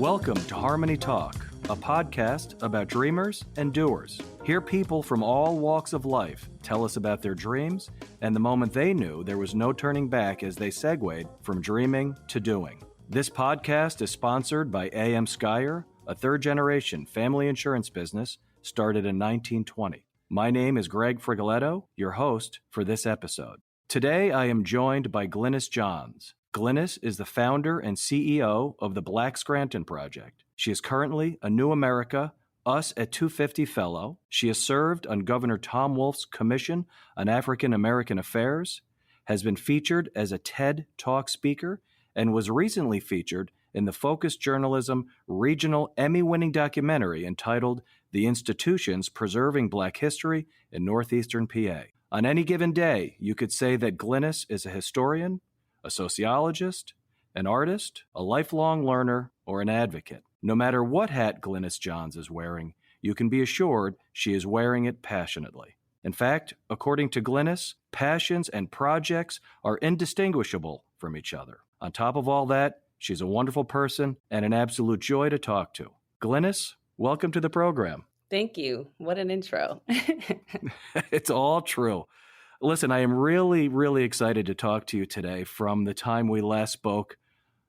Welcome to HarmonyTALK, a podcast about dreamers and doers. Hear people from all walks of life tell us about their dreams and the moment they knew there was no turning back as they segued from dreaming to doing. This podcast is sponsored by AM Skyer, a third-generation family insurance business started in 1920. My name is Greg Frigoletto, your host for this episode. Today, I am joined by Glynis Johns. Glynis is the founder and CEO of the Black Scranton Project. She is currently a New America Us at 250 Fellow. She has served on Governor Tom Wolf's Commission on African American Affairs, has been featured as a TED Talk speaker, and was recently featured in the Focus Journalism regional Emmy-winning documentary entitled The Institutions Preserving Black History in Northeastern PA. On any given day, you could say that Glynis is a historian, a sociologist, an artist, a lifelong learner, or an advocate. No matter what hat Glynis Johns is wearing, you can be assured she is wearing it passionately. In fact, according to Glynis, passions and projects are indistinguishable from each other. On top of all that, she's a wonderful person and an absolute joy to talk to. Glynis, welcome to the program. Thank you. What an intro. It's all true. Listen, I am really, really excited to talk to you today. From the time we last spoke,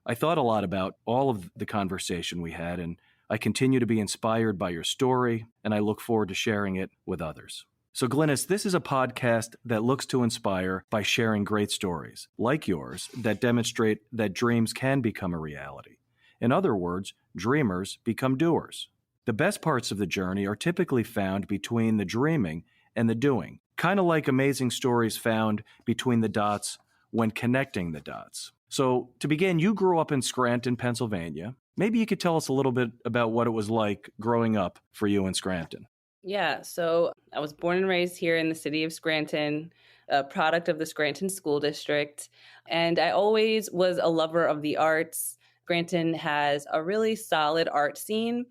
I thought a lot about all of the conversation we had, and I continue to be inspired by your story, and I look forward to sharing it with others. So, Glynis, this is a podcast that looks to inspire by sharing great stories, like yours, that demonstrate that dreams can become a reality. In other words, dreamers become doers. The best parts of the journey are typically found between the dreaming and the doing, kind of like amazing stories found between the dots when connecting the dots. So to begin, you grew up in Scranton, Pennsylvania. Maybe you could tell us a little bit about what it was like growing up for you in Scranton. Yeah, so I was born and raised here in the city of Scranton, a product of the Scranton School District, and I always was a lover of the arts. Scranton has a really solid art scene.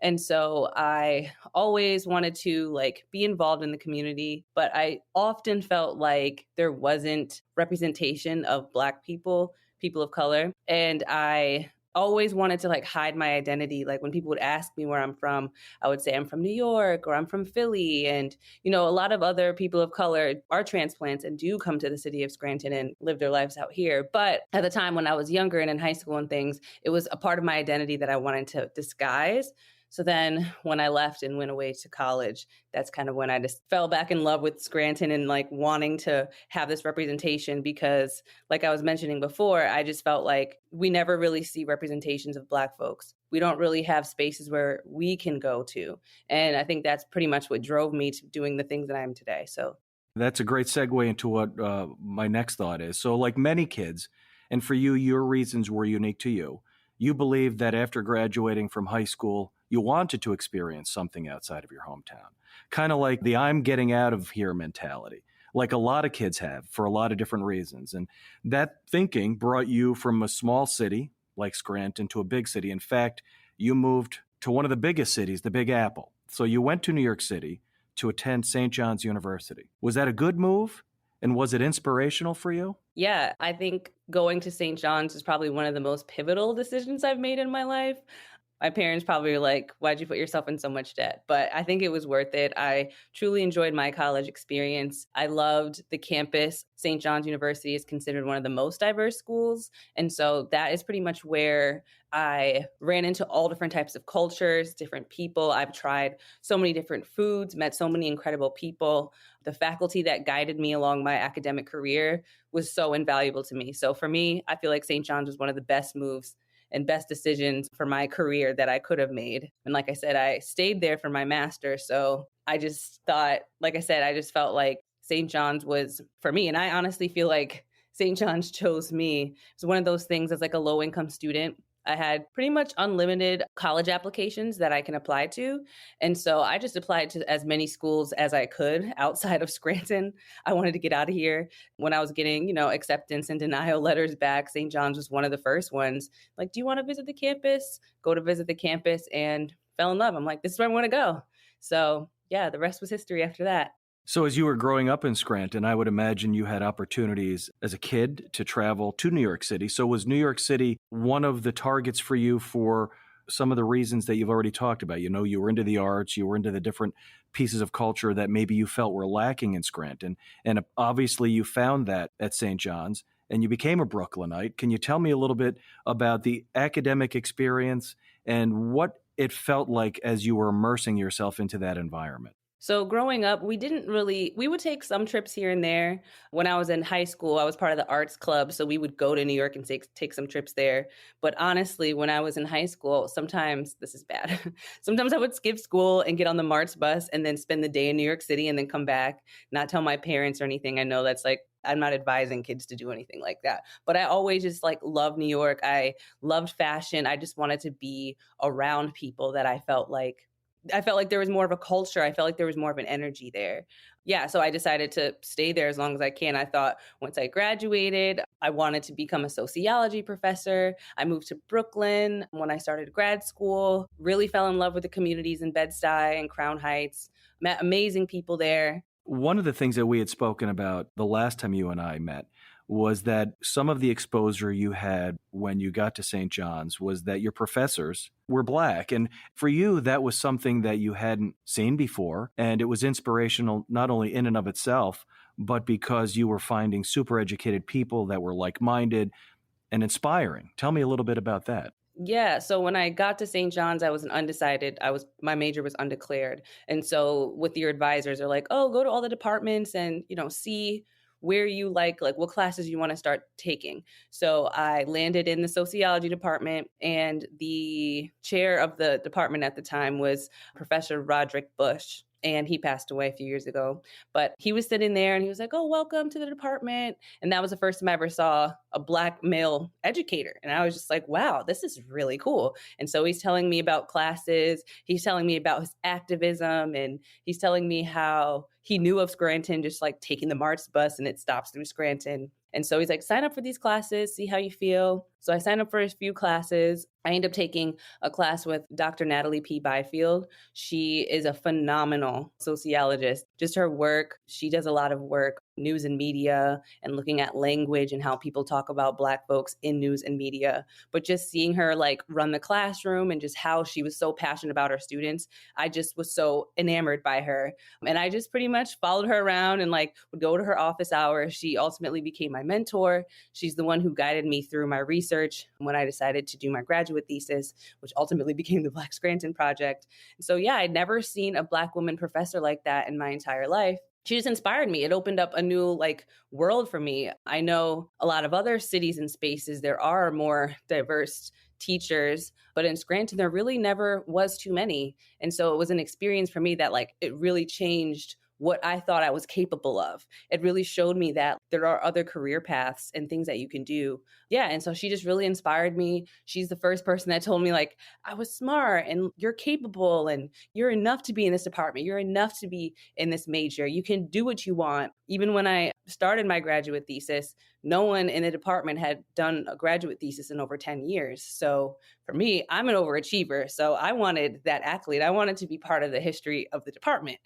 And so I always wanted to be involved in the community, but I often felt like there wasn't representation of Black people, people of color. And I always wanted to hide my identity. Like when people would ask me where I'm from, I would say I'm from New York or I'm from Philly. And, a lot of other people of color are transplants and do come to the city of Scranton and live their lives out here. But at the time when I was younger and in high school and things, it was a part of my identity that I wanted to disguise. So then when I left and went away to college, that's kind of when I just fell back in love with Scranton and wanting to have this representation because like I was mentioning before, I just felt like we never really see representations of Black folks. We don't really have spaces where we can go to. And I think that's pretty much what drove me to doing the things that I am today. So that's a great segue into what my next thought is. So like many kids, and for you, your reasons were unique to you. You believed that after graduating from high school, you wanted to experience something outside of your hometown, kind of like the I'm getting out of here mentality, like a lot of kids have for a lot of different reasons. And that thinking brought you from a small city like Scranton to a big city. In fact, you moved to one of the biggest cities, the Big Apple. So you went to New York City to attend St. John's University. Was that a good move? And was it inspirational for you? Yeah, I think going to St. John's is probably one of the most pivotal decisions I've made in my life. My parents probably were like, why'd you put yourself in so much debt? But I think it was worth it. I truly enjoyed my college experience. I loved the campus. St. John's University is considered one of the most diverse schools. And so that is pretty much where I ran into all different types of cultures, different people. I've tried so many different foods, met so many incredible people. The faculty that guided me along my academic career was so invaluable to me. So for me, I feel like St. John's was one of the best moves and best decisions for my career that I could have made. And like I said, I stayed there for my master's. So I just thought, like I said, I just felt like St. John's was for me. And I honestly feel like St. John's chose me. It's one of those things as a low income student. I had pretty much unlimited college applications that I can apply to. And so I just applied to as many schools as I could outside of Scranton. I wanted to get out of here. When I was getting, acceptance and denial letters back, St. John's was one of the first ones. Like, do you want to visit the campus? Go to visit the campus and fell in love. I'm like, this is where I want to go. So yeah, the rest was history after that. So as you were growing up in Scranton, I would imagine you had opportunities as a kid to travel to New York City. So was New York City one of the targets for you for some of the reasons that you've already talked about. You know, you were into the arts, you were into the different pieces of culture that maybe you felt were lacking in Scranton. And obviously you found that at St. John's and you became a Brooklynite. Can you tell me a little bit about the academic experience and what it felt like as you were immersing yourself into that environment? So growing up, we would take some trips here and there. When I was in high school, I was part of the arts club. So we would go to New York and take some trips there. But honestly, when I was in high school, sometimes, this is bad, sometimes I would skip school and get on the MARTS bus and then spend the day in New York City and then come back, not tell my parents or anything. I know that's like, I'm not advising kids to do anything like that. But I always just like loved New York. I loved fashion. I just wanted to be around people that I felt like there was more of a culture. I felt like there was more of an energy there. Yeah, so I decided to stay there as long as I can. I thought once I graduated, I wanted to become a sociology professor. I moved to Brooklyn when I started grad school, really fell in love with the communities in Bed-Stuy and Crown Heights, met amazing people there. One of the things that we had spoken about the last time you and I met was that some of the exposure you had when you got to St. John's was that your professors were Black. And for you, that was something that you hadn't seen before. And it was inspirational, not only in and of itself, but because you were finding super educated people that were like-minded and inspiring. Tell me a little bit about that. Yeah. So when I got to St. John's, I was an undecided. My major was undeclared. And so with your advisors, they're like, oh, go to all the departments and, see where you like what classes you want to start taking. So I landed in the sociology department, and the chair of the department at the time was Professor Roderick Bush. And he passed away a few years ago. But he was sitting there and he was like, oh, welcome to the department. And that was the first time I ever saw a Black male educator. And I was just like, wow, this is really cool. And so he's telling me about classes. He's telling me about his activism. And he's telling me how he knew of Scranton, just like taking the MARTS bus and it stops through Scranton. And so he's like, sign up for these classes, see how you feel. So I signed up for a few classes. I ended up taking a class with Dr. Natalie P. Byfield. She is a phenomenal sociologist. Just her work, she does a lot of work, news and media, and looking at language and how people talk about Black folks in news and media. But just seeing her like run the classroom and just how she was so passionate about her students, I just was so enamored by her. And I just pretty much followed her around and like would go to her office hours. She ultimately became my mentor. She's the one who guided me through my research when I decided to do my graduate thesis, which ultimately became the Black Scranton Project. So yeah, I'd never seen a Black woman professor like that in my entire life. She just inspired me. It opened up a new world for me. I know a lot of other cities and spaces, there are more diverse teachers, but in Scranton, there really never was too many. And so it was an experience for me that it really changed what I thought I was capable of. It really showed me that there are other career paths and things that you can do. Yeah. And so she just really inspired me. She's the first person that told me I was smart and you're capable and you're enough to be in this department. You're enough to be in this major. You can do what you want. Even when I started my graduate thesis, no one in the department had done a graduate thesis in over 10 years. So for me, I'm an overachiever. So I wanted that accolade. I wanted to be part of the history of the department.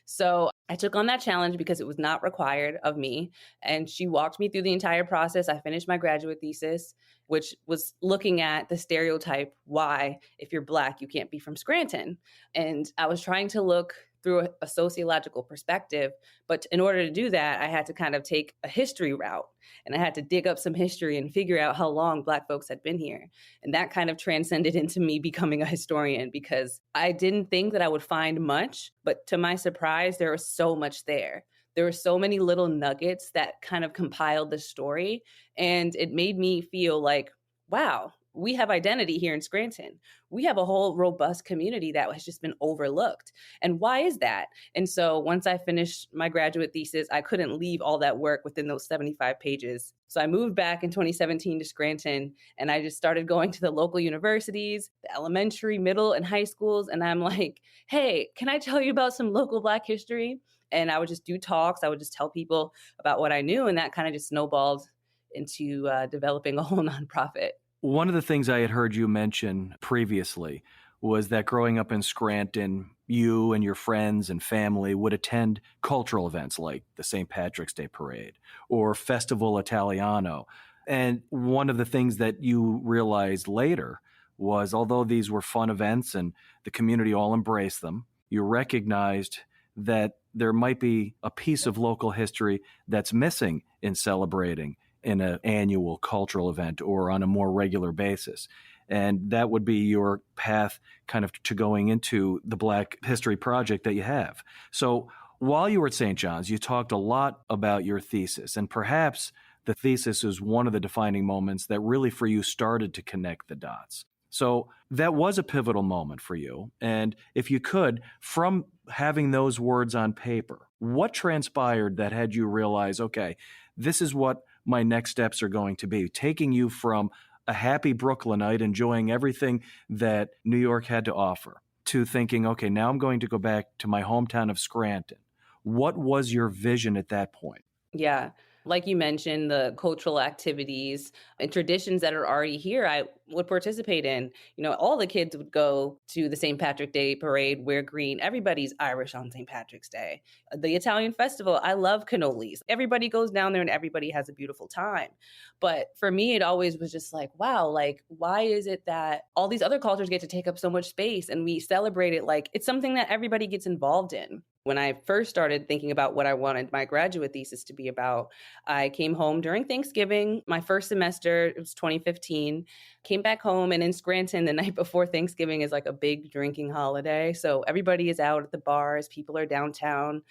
So I took on that challenge because it was not required of me. And she walked me through the entire process. I finished my graduate thesis, which was looking at the stereotype, why, if you're Black, you can't be from Scranton. And I was trying to look through a sociological perspective. But in order to do that, I had to kind of take a history route, and I had to dig up some history and figure out how long Black folks had been here. And that kind of transcended into me becoming a historian, because I didn't think that I would find much, but to my surprise, there was so much there. There were so many little nuggets that kind of compiled the story, and it made me feel like, wow, we have identity here in Scranton. We have a whole robust community that has just been overlooked. And why is that? And so once I finished my graduate thesis, I couldn't leave all that work within those 75 pages. So I moved back in 2017 to Scranton, and I just started going to the local universities, the elementary, middle, and high schools. And I'm like, hey, can I tell you about some local Black history? And I would just do talks. I would just tell people about what I knew. And that kind of just snowballed into developing a whole nonprofit. One of the things I had heard you mention previously was that growing up in Scranton, you and your friends and family would attend cultural events like the St. Patrick's Day Parade or Festival Italiano. And one of the things that you realized later was, although these were fun events and the community all embraced them, you recognized that there might be a piece of local history that's missing in celebrating in an annual cultural event or on a more regular basis. And that would be your path kind of to going into the Black History Project that you have. So while you were at St. John's, you talked a lot about your thesis, and perhaps the thesis is one of the defining moments that really for you started to connect the dots. So that was a pivotal moment for you. And if you could, from having those words on paper, what transpired that had you realize, okay, this is what my next steps are going to be, taking you from a happy Brooklynite enjoying everything that New York had to offer to thinking, okay, now I'm going to go back to my hometown of Scranton. What was your vision at that point? Yeah. Like you mentioned, the cultural activities and traditions that are already here, I would participate in. All the kids would go to the St. Patrick's Day parade, wear green. Everybody's Irish on St. Patrick's Day. The Italian festival, I love cannolis. Everybody goes down there and everybody has a beautiful time. But for me, it always was just like, wow, like, why is it that all these other cultures get to take up so much space and we celebrate it like it's something that everybody gets involved in? When I first started thinking about what I wanted my graduate thesis to be about, I came home during Thanksgiving. My first semester, it was 2015, came back home, and in Scranton, the night before Thanksgiving is like a big drinking holiday. So everybody is out at the bars, people are downtown.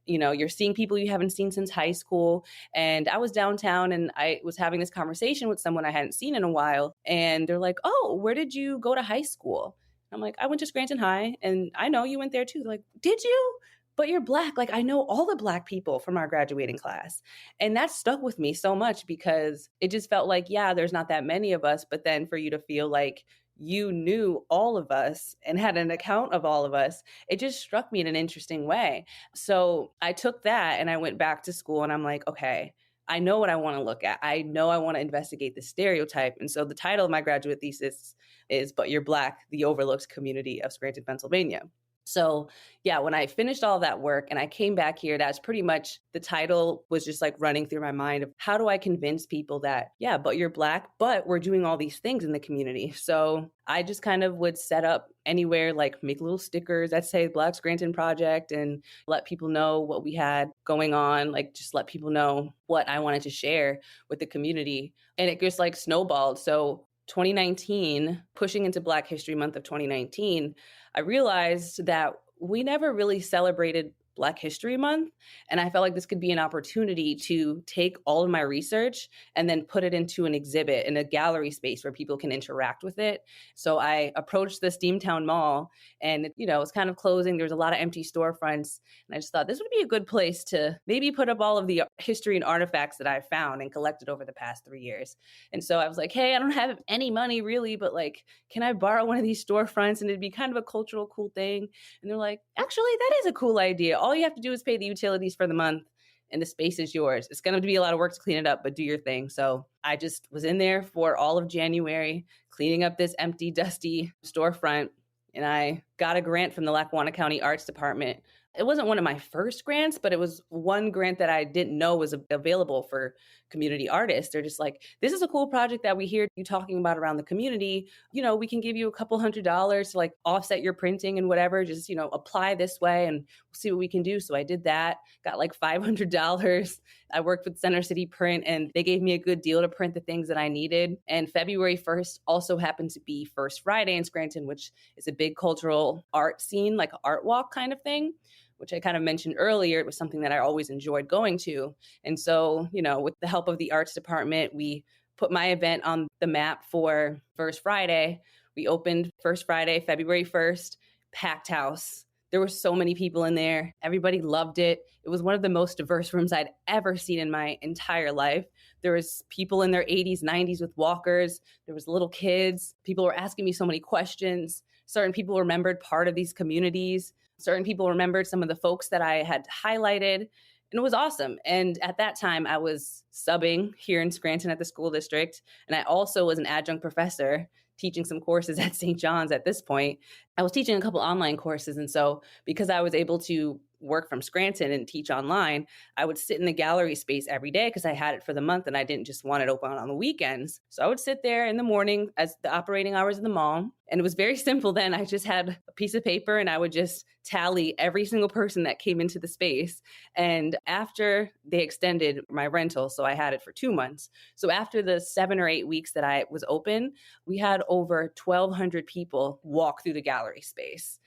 You're seeing people you haven't seen since high school. And I was downtown and I was having this conversation with someone I hadn't seen in a while. And they're like, oh, where did you go to high school? I'm like, I went to Scranton High, and I know you went there too. They're like, did you? But you're Black. Like, I know all the Black people from our graduating class. And that stuck with me so much because it just felt like, yeah, there's not that many of us. But then for you to feel like you knew all of us and had an account of all of us, it just struck me in an interesting way. So I took that and I went back to school and I'm like, okay, I know what I want to look at. I know I want to investigate the stereotype. And so the title of my graduate thesis is But You're Black, the Overlooked Community of Scranton, Pennsylvania. So yeah, when I finished all that work and I came back here, that's pretty much the title was just like running through my mind of how do I convince people that, yeah, but you're Black, but we're doing all these things in the community. So I just kind of would set up anywhere, like make little stickers that say Black Scranton Project and let people know what we had going on, like just let people know what I wanted to share with the community. And it just like snowballed. So 2019, pushing into Black History Month of 2019, I realized that we never really celebrated Black History Month. And I felt like this could be an opportunity to take all of my research and then put it into an exhibit in a gallery space where people can interact with it. So I approached the Steamtown Mall and, it was kind of closing. There was a lot of empty storefronts. And I just thought this would be a good place to maybe put up all of the history and artifacts that I found and collected over the past 3 years. And so I was like, hey, I don't have any money really, but like, can I borrow one of these storefronts? And it'd be kind of a cultural cool thing. And they're like, actually, that is a cool idea. All you have to do is pay the utilities for the month and the space is yours. It's going to be a lot of work to clean it up, but do your thing. So I just was in there for all of January, cleaning up this empty, dusty storefront. And I got a grant from the Lackawanna County Arts Department. It wasn't one of my first grants, but it was one grant that I didn't know was available for community artists. They're just like, this is a cool project that we hear you talking about around the community. We can give you a couple $100s to like offset your printing and whatever. Just, apply this way and we'll see what we can do. So I did that, got like $500. I worked with Center City Print and they gave me a good deal to print the things that I needed. And February 1st also happened to be First Friday in Scranton, which is a big cultural art scene, like an art walk kind of thing, which I kind of mentioned earlier. It was something that I always enjoyed going to. And so, with the help of the arts department, we put my event on the map for First Friday. We opened First Friday, February 1st, packed house. There were so many people in there. Everybody loved it. It was one of the most diverse rooms I'd ever seen in my entire life. There was people in their 80s, 90s with walkers. There was little kids. People were asking me so many questions. Certain people remembered part of these communities. Certain people remembered some of the folks that I had highlighted, and it was awesome. And at that time, I was subbing here in Scranton at the school district, and I also was an adjunct professor teaching some courses at St. John's at this point. I was teaching a couple online courses. And so because I was able to work from Scranton and teach online, I would sit in the gallery space every day because I had it for the month and I didn't just want it open on the weekends. So I would sit there in the morning as the operating hours of the mall. And it was very simple then. I just had a piece of paper and I would just tally every single person that came into the space. And after they extended my rental, so I had it for 2 months. So after the 7 or 8 weeks that I was open, we had over 1,200 people walk through the gallery space.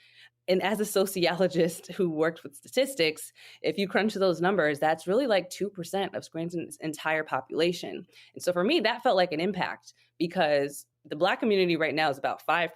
And as a sociologist who worked with statistics, if you crunch those numbers, that's really like 2% of Scranton's entire population. And so for me, that felt like an impact because the Black community right now is about 5%.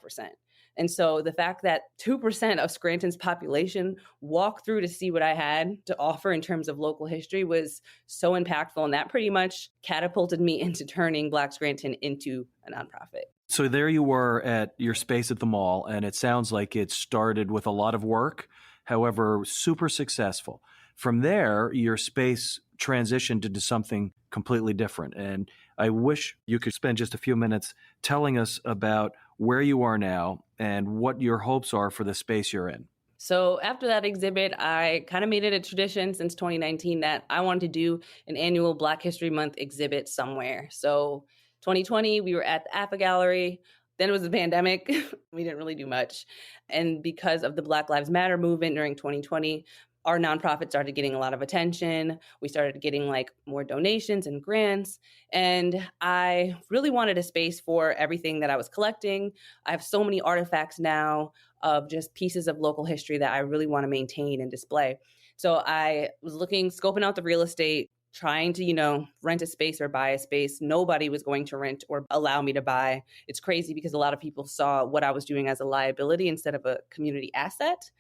And so the fact that 2% of Scranton's population walked through to see what I had to offer in terms of local history was so impactful. And that pretty much catapulted me into turning Black Scranton into a nonprofit. So there you were at your space at the mall, and it sounds like it started with a lot of work, however, super successful. From there, your space transitioned into something completely different. And I wish you could spend just a few minutes telling us about where you are now and what your hopes are for the space you're in. So after that exhibit, I kind of made it a tradition since 2019 that I wanted to do an annual Black History Month exhibit somewhere. So 2020, we were at the AFA Gallery. Then it was the pandemic. We didn't really do much. And because of the Black Lives Matter movement during 2020, our nonprofit started getting a lot of attention. We started getting like more donations and grants. And I really wanted a space for everything that I was collecting. I have so many artifacts now of just pieces of local history that I really want to maintain and display. So I was scoping out the real estate, trying to, rent a space or buy a space. Nobody was going to rent or allow me to buy. It's crazy because a lot of people saw what I was doing as a liability instead of a community asset.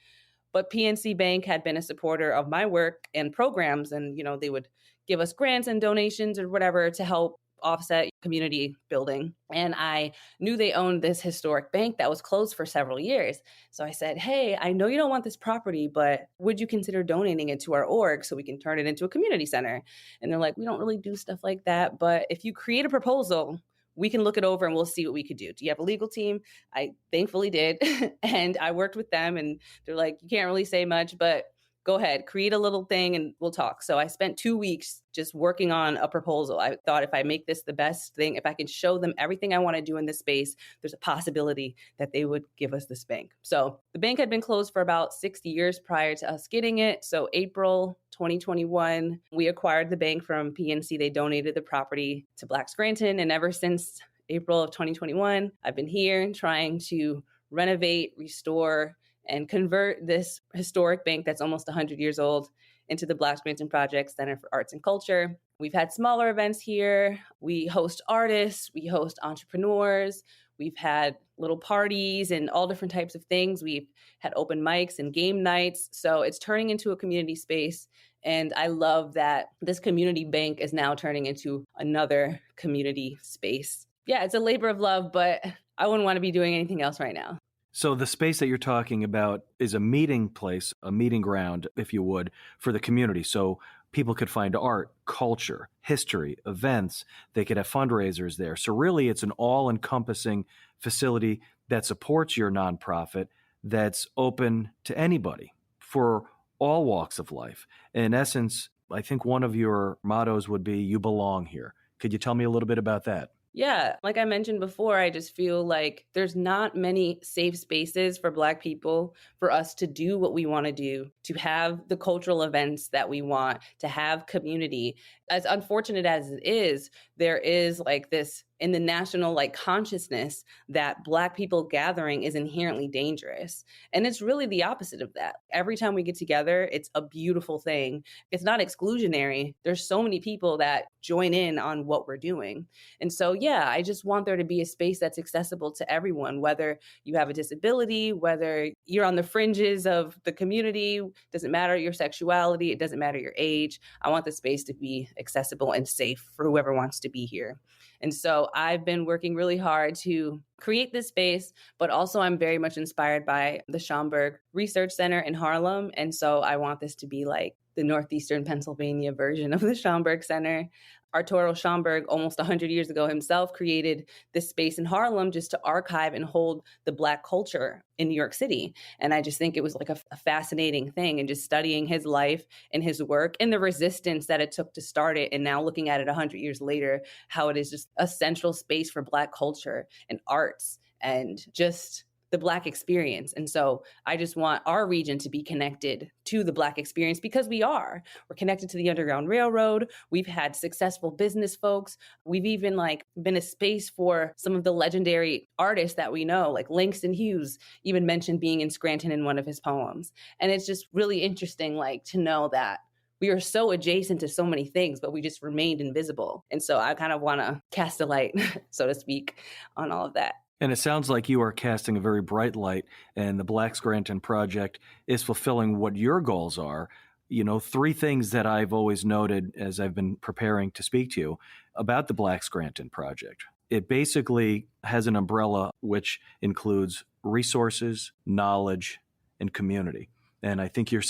But PNC Bank had been a supporter of my work and programs, and they would give us grants and donations or whatever to help offset community building. And I knew they owned this historic bank that was closed for several years. So I said, hey, I know you don't want this property, but would you consider donating it to our org so we can turn it into a community center? And they're like, we don't really do stuff like that, but if you create a proposal, we can look it over and we'll see what we could do. Do you have a legal team? I thankfully did. And I worked with them and they're like, you can't really say much, but go ahead, create a little thing and we'll talk. So I spent 2 weeks just working on a proposal. I thought if I make this the best thing, if I can show them everything I want to do in this space, there's a possibility that they would give us this bank. So the bank had been closed for about 60 years prior to us getting it. So April 2021, we acquired the bank from PNC. They donated the property to Black Scranton. And ever since April of 2021, I've been here trying to renovate, restore, and convert this historic bank that's almost 100 years old into the Black Scranton Project Center for Arts and Culture. We've had smaller events here. We host artists, we host entrepreneurs, we've had little parties and all different types of things. We've had open mics and game nights. So it's turning into a community space. And I love that this community bank is now turning into another community space. Yeah, it's a labor of love, but I wouldn't want to be doing anything else right now. So the space that you're talking about is a meeting place, a meeting ground, if you would, for the community. So people could find art, culture, history, events. They could have fundraisers there. So really, it's an all-encompassing facility that supports your nonprofit that's open to anybody for all walks of life. In essence, I think one of your mottos would be, you belong here. Could you tell me a little bit about that? Yeah, like I mentioned before, I just feel like there's not many safe spaces for Black people for us to do what we want to do, to have the cultural events that we want, to have community. As unfortunate as it is, there is like this in the national consciousness that Black people gathering is inherently dangerous. And it's really the opposite of that. Every time we get together, it's a beautiful thing. It's not exclusionary. There's so many people that join in on what we're doing. And so, yeah, I just want there to be a space that's accessible to everyone, whether you have a disability, whether you're on the fringes of the community, doesn't matter your sexuality, it doesn't matter your age. I want the space to be accessible and safe for whoever wants to be here. And so I've been working really hard to create this space, but also I'm very much inspired by the Schomburg Research Center in Harlem. And so I want this to be like the Northeastern Pennsylvania version of the Schomburg Center. Arturo Schomburg, almost 100 years ago himself, created this space in Harlem just to archive and hold the Black culture in New York City. And I just think it was like a fascinating thing, and just studying his life and his work and the resistance that it took to start it. And now looking at it 100 years later, how it is just a central space for Black culture and arts and just the Black experience. And so I just want our region to be connected to the Black experience, because we are. We're connected to the Underground Railroad. We've had successful business folks. We've even been a space for some of the legendary artists that we know, like Langston Hughes even mentioned being in Scranton in one of his poems. And it's just really interesting, to know that we are so adjacent to so many things, but we just remained invisible. And so I kind of want to cast a light, so to speak, on all of that. And it sounds like you are casting a very bright light, and the Black Scranton Project is fulfilling what your goals are. Three things that I've always noted as I've been preparing to speak to you about the Black Scranton Project. It basically has an umbrella which includes resources, knowledge, and community. And I think you're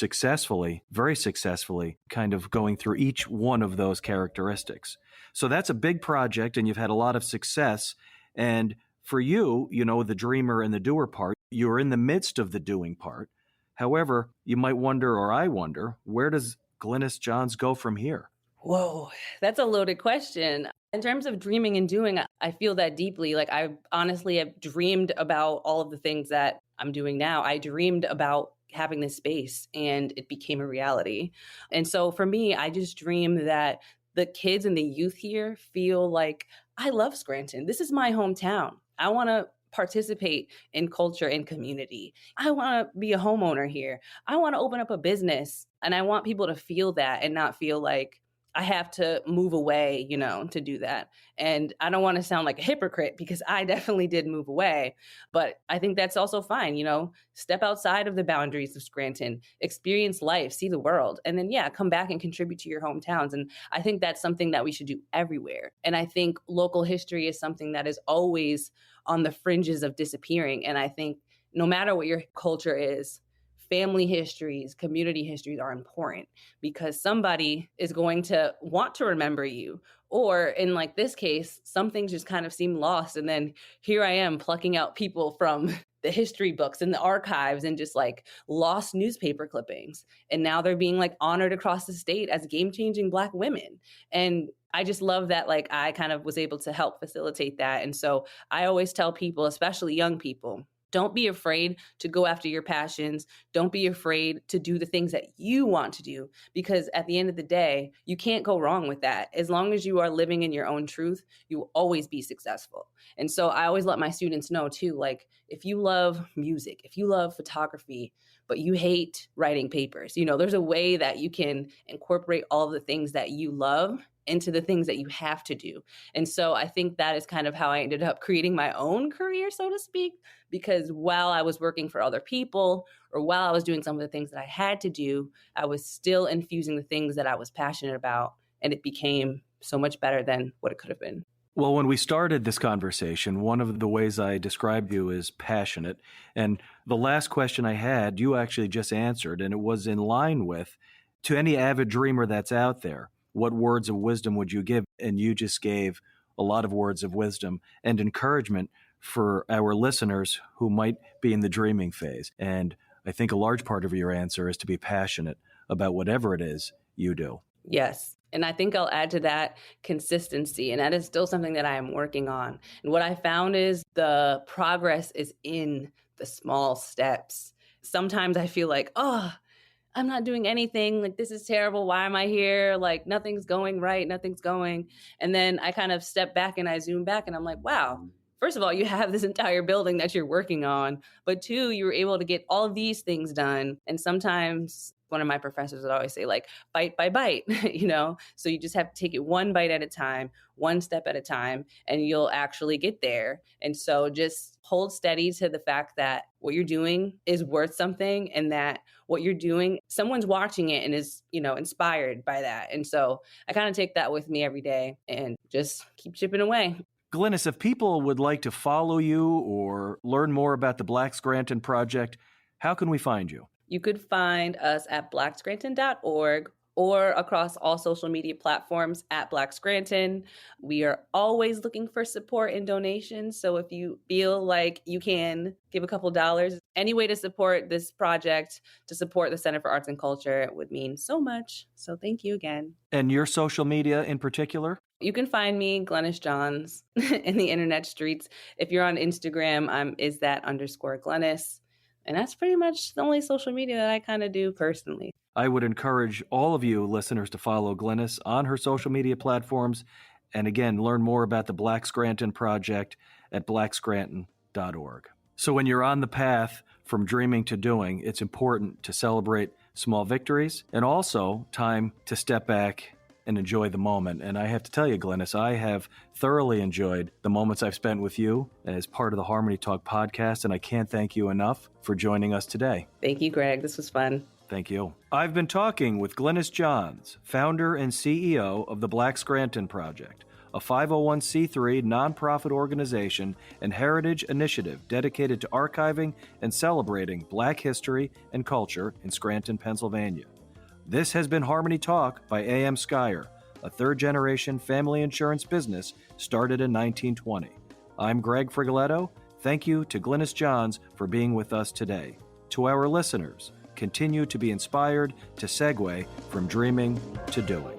very successfully, kind of going through each one of those characteristics. So that's a big project, and you've had a lot of success. And for you, the dreamer and the doer part, you're in the midst of the doing part. However, you might wonder, or I wonder, where does Glynis Johns go from here? Whoa, that's a loaded question. In terms of dreaming and doing, I feel that deeply. I honestly have dreamed about all of the things that I'm doing now. I dreamed about having this space, and it became a reality. And so for me, I just dream that the kids and the youth here feel like, I love Scranton. This is my hometown. I want to participate in culture and community. I want to be a homeowner here. I want to open up a business, and I want people to feel that and not feel like I have to move away, to do that. And I don't want to sound like a hypocrite, because I definitely did move away, but I think that's also fine. Step outside of the boundaries of Scranton, experience life, see the world, and then, come back and contribute to your hometowns. And I think that's something that we should do everywhere. And I think local history is something that is always on the fringes of disappearing. And I think no matter what your culture is, family histories, community histories are important, because somebody is going to want to remember you. Or in this case, some things just kind of seem lost. And then here I am plucking out people from the history books and the archives and just lost newspaper clippings. And now they're being honored across the state as game-changing Black women. And I just love that I kind of was able to help facilitate that. And so I always tell people, especially young people, don't be afraid to go after your passions. Don't be afraid to do the things that you want to do, because at the end of the day, you can't go wrong with that. As long as you are living in your own truth, you will always be successful. And so I always let my students know too, if you love music, if you love photography, but you hate writing papers, there's a way that you can incorporate all of the things that you love into the things that you have to do. And so I think that is kind of how I ended up creating my own career, so to speak, because while I was working for other people, or while I was doing some of the things that I had to do, I was still infusing the things that I was passionate about, and it became so much better than what it could have been. Well, when we started this conversation, one of the ways I described you is passionate. And the last question I had, you actually just answered, and it was in line with, to any avid dreamer that's out there, what words of wisdom would you give? And you just gave a lot of words of wisdom and encouragement for our listeners who might be in the dreaming phase. And I think a large part of your answer is to be passionate about whatever it is you do. Yes. And I think I'll add to that consistency. And that is still something that I am working on. And what I found is the progress is in the small steps. Sometimes I feel like, I'm not doing anything. This is terrible. Why am I here? Nothing's going right. Nothing's going. And then I kind of step back and I zoom back and I'm like, wow, first of all, you have this entire building that you're working on. But two, you were able to get all of these things done. And sometimes one of my professors would always say, bite by bite, So you just have to take it one bite at a time, one step at a time, and you'll actually get there. And so just hold steady to the fact that what you're doing is worth something, and that what you're doing, someone's watching it and is, inspired by that. And so I kind of take that with me every day and just keep chipping away. Glynis, if people would like to follow you or learn more about the Black Scranton Project, how can we find you? You could find us at blackscranton.org or across all social media platforms at Black Scranton. We are always looking for support and donations. So if you feel like you can give a couple dollars, any way to support this project, to support the Center for Arts and Culture, it would mean so much. So thank you again. And your social media in particular? You can find me, Glynis Johns, in the internet streets. If you're on Instagram, I'm _Glynis. And that's pretty much the only social media that I kind of do personally. I would encourage all of you listeners to follow Glynis on her social media platforms. And again, learn more about the Black Scranton Project at blackscranton.org. So when you're on the path from dreaming to doing, it's important to celebrate small victories and also time to step back and enjoy the moment. And I have to tell you, Glynis, I have thoroughly enjoyed the moments I've spent with you as part of the HarmonyTALK podcast, and I can't thank you enough for joining us today. Thank you, Greg. This was fun. Thank you. I've been talking with Glynis Johns, founder and CEO of the Black Scranton Project, a 501c3 nonprofit organization and heritage initiative dedicated to archiving and celebrating Black history and culture in Scranton, Pennsylvania. This has been HarmonyTALK by A.M. Skyer, a third-generation family insurance business started in 1920. I'm Greg Frigoletto. Thank you to Glynis Johns for being with us today. To our listeners, continue to be inspired to segue from dreaming to doing.